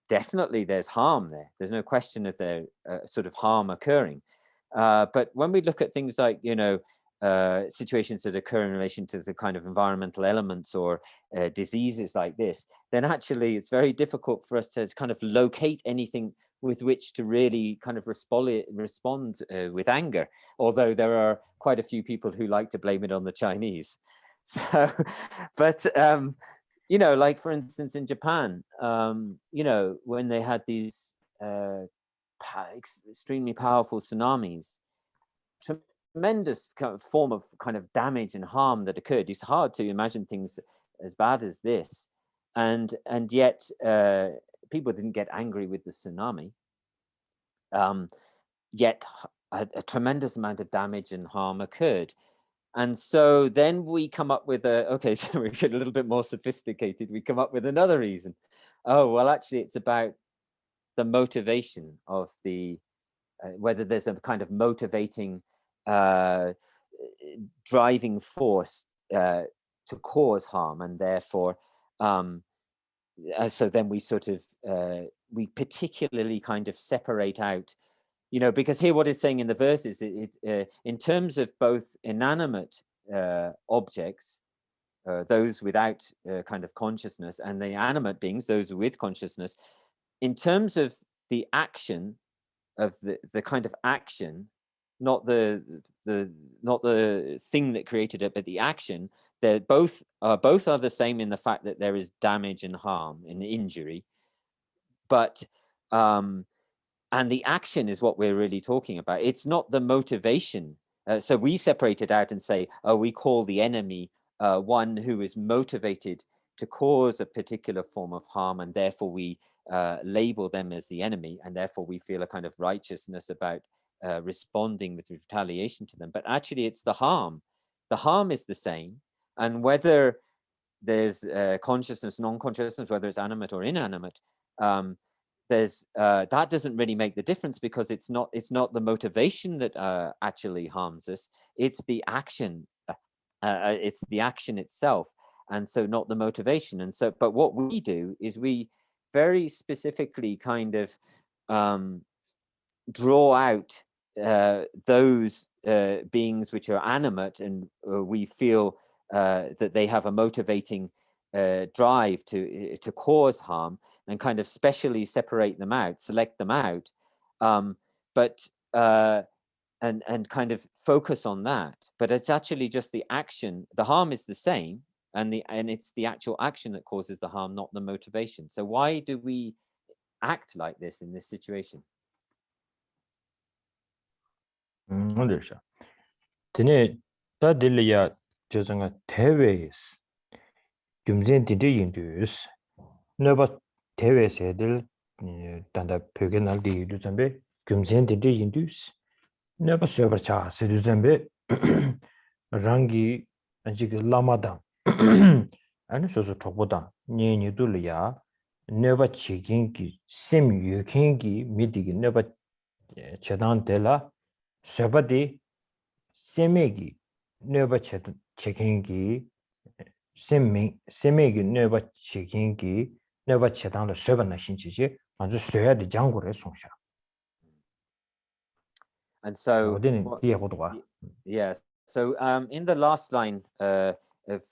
S3: Definitely there's harm there. There's no question of there sort of harm occurring. But when we look at things like, you know, situations that occur in relation to the kind of environmental elements or diseases like this, then actually it's very difficult for us to kind of locate anything with which to really kind of respond with anger, although there are quite a few people who like to blame it on the Chinese. So, but you know, like for instance in Japan, you know, when they had these extremely powerful tsunamis, tremendous kind of form of kind of damage and harm that occurred. It's hard to imagine things as bad as this, and yet people didn't get angry with the tsunami. Yet a tremendous amount of damage and harm occurred. And so then we come up with okay, so we get a little bit more sophisticated. We come up with another reason. Oh, well, actually, it's about the motivation of the, whether there's a kind of motivating driving force to cause harm, and therefore, so then we sort of, we particularly kind of separate out, you know, because here what it's saying in the verse is that in terms of both inanimate objects, those without kind of consciousness, and the animate beings, those with consciousness, in terms of the action of the kind of action, not the thing that created it, but the action, they're both are the same in the fact that there is damage and harm and injury, but and the action is what we're really talking about. It's not the motivation. So we separate it out and say, oh, we call the enemy one who is motivated to cause a particular form of harm, and therefore we label them as the enemy, and therefore we feel a kind of righteousness about responding with retaliation to them. But actually it's the harm. The harm is the same, and whether there's consciousness, non-consciousness, whether it's animate or inanimate, there's that doesn't really make the difference, because it's not the motivation that actually harms us. It's the action. It's the action itself, and so not the motivation. And so, but what we do is we very specifically kind of draw out those beings which are animate, and we feel that they have a motivating drive to cause harm, and kind of specially separate them out, select them out, but and kind of focus on that. But it's actually just the action. The harm is the same, and it's the actual action that causes the harm, not the motivation. So why do we act like this in this situation?
S1: understand. Tene ta dilya jozanga teves gyumzen dinde yindus. Nöba teves edil tanda pögenal di yuduzambe gyumzen dinde yindus. Nöba söber cha seduzambe rangi anjig lamadan. Ani soso tobodan nye nidulya nöba chigingi sem yukingi midigi nöba chedan dela söbadi semegi nöba chekingi semegi nöba chekingi nöba chedan söba na shinchiji anzu söya de jangure songsha.
S3: And so yes, so in the last line of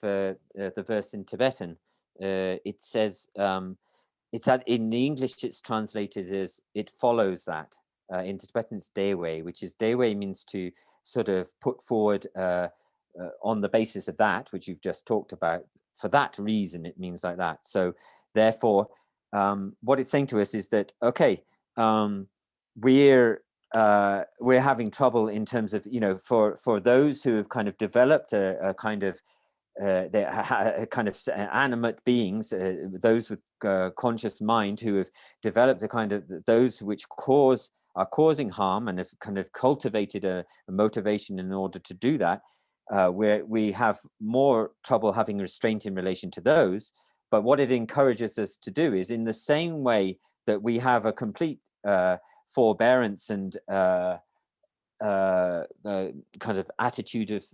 S3: the verse in Tibetan, it says, it's in the English it's translated as it follows that. In Tibetan it's dewe, which is dewe means to sort of put forward on the basis of that which you've just talked about. For that reason it means like that. So therefore what it's saying to us is that, okay, we're we're having trouble in terms of, you know, for those who have kind of developed a kind of kind of animate beings, those with conscious mind who have developed a kind of those which are causing harm and have kind of cultivated a motivation in order to do that, where we have more trouble having restraint in relation to those. But what it encourages us to do is, in the same way that we have a complete forbearance and kind of attitude of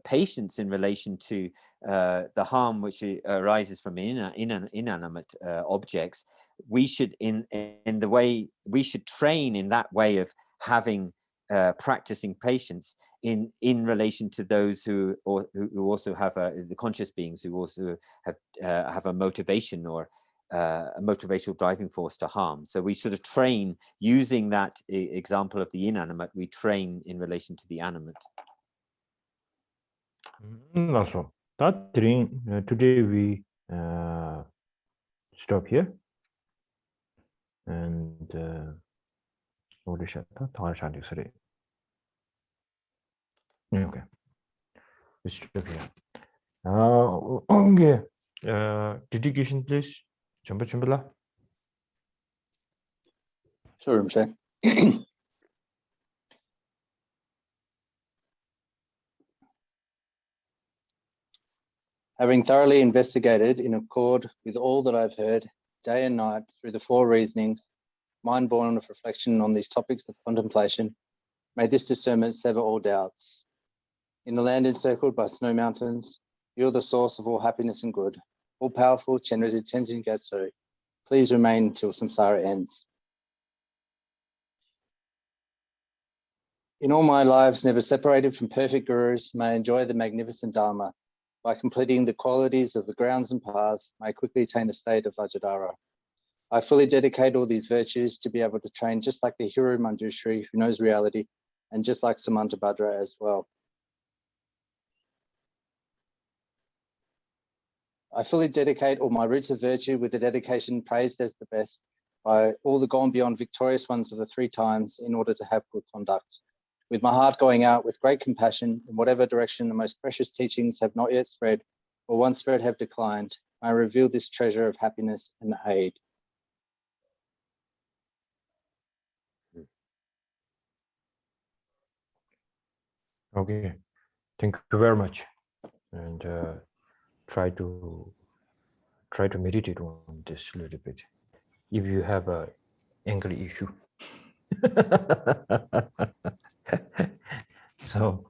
S3: patience in relation to the harm which arises from inanimate objects, we should we should train in that way of having practicing patience in relation to those who also have the conscious beings who also have a motivation or a motivational driving force to harm. So we sort of train using that example of the inanimate, we train in relation to the animate.
S1: Also, today we stop here and Bodhisattva, okay, we stop here. Okay, dedication, please. Chumbala.
S4: Sure, Rinpoche. Having thoroughly investigated in accord with all that I've heard, day and night, through the four reasonings, mind born of reflection on these topics of contemplation, may this discernment sever all doubts. In the land encircled by snow mountains, you're the source of all happiness and good. All powerful Chenrezig Tenzin Gyatso, please remain until samsara ends. In all my lives, never separated from perfect gurus, may I enjoy the magnificent Dharma. By completing the qualities of the grounds and paths, may I quickly attain a state of Vajradhara. I fully dedicate all these virtues to be able to train just like the hero Manjushri who knows reality, and just like Samantabhadra as well. I fully dedicate all my roots of virtue with the dedication praised as the best by all the gone beyond victorious ones of the three times in order to have good conduct. With my heart going out with great compassion in whatever direction the most precious teachings have not yet spread, or once spread have declined, I reveal this treasure of happiness and aid.
S1: Okay, thank you very much, and try to meditate on this a little bit. If you have a anger issue, so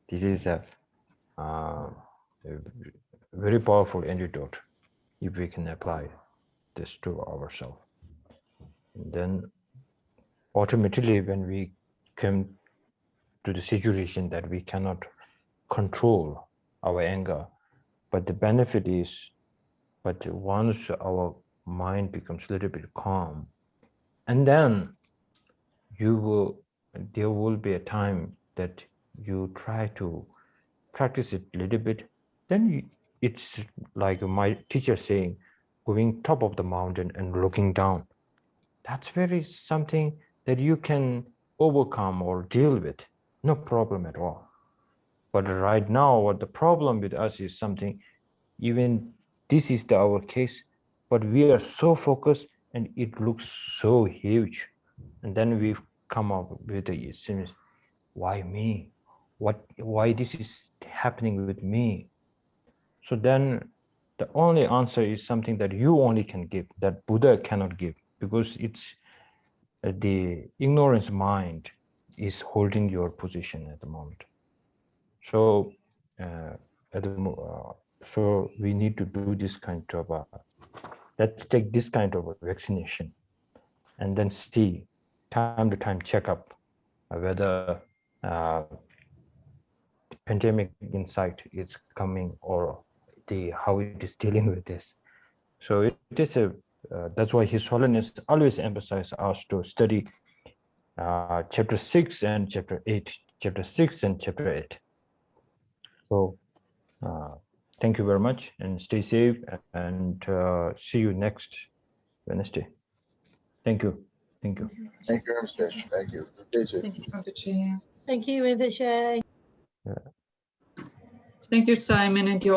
S1: this is a very powerful antidote if we can apply this to ourselves. And then ultimately, when we come to the situation that we cannot control our anger, but the benefit is, but once our mind becomes a little bit calm, and then there will be a time that you try to practice it a little bit, then it's like my teacher saying, going top of the mountain and looking down. That's very something that you can overcome or deal with, no problem at all. But right now, what the problem with us is something, even this is our case, but we are so focused and it looks so huge. And then we come up with the sense, why me? Why this is happening with me? So then the only answer is something that you only can give, that Buddha cannot give, because it's the ignorance mind is holding your position at the moment. So so we need to do this kind of let's take this kind of vaccination, and then see time to time check up whether the pandemic insight is coming or how it is dealing with this. So it is that's why His Holiness always emphasizes us to study chapter 6 and chapter 8, chapter 6 and chapter 8. So thank you very much and stay safe, and see you next Wednesday. Thank you. Thank you.
S5: Thank you, Rinpoche. Thank you. Rinpoche.
S6: Thank you, Rinpoche.
S7: Thank you, Rinpoche.
S6: Thank you, Simon, and your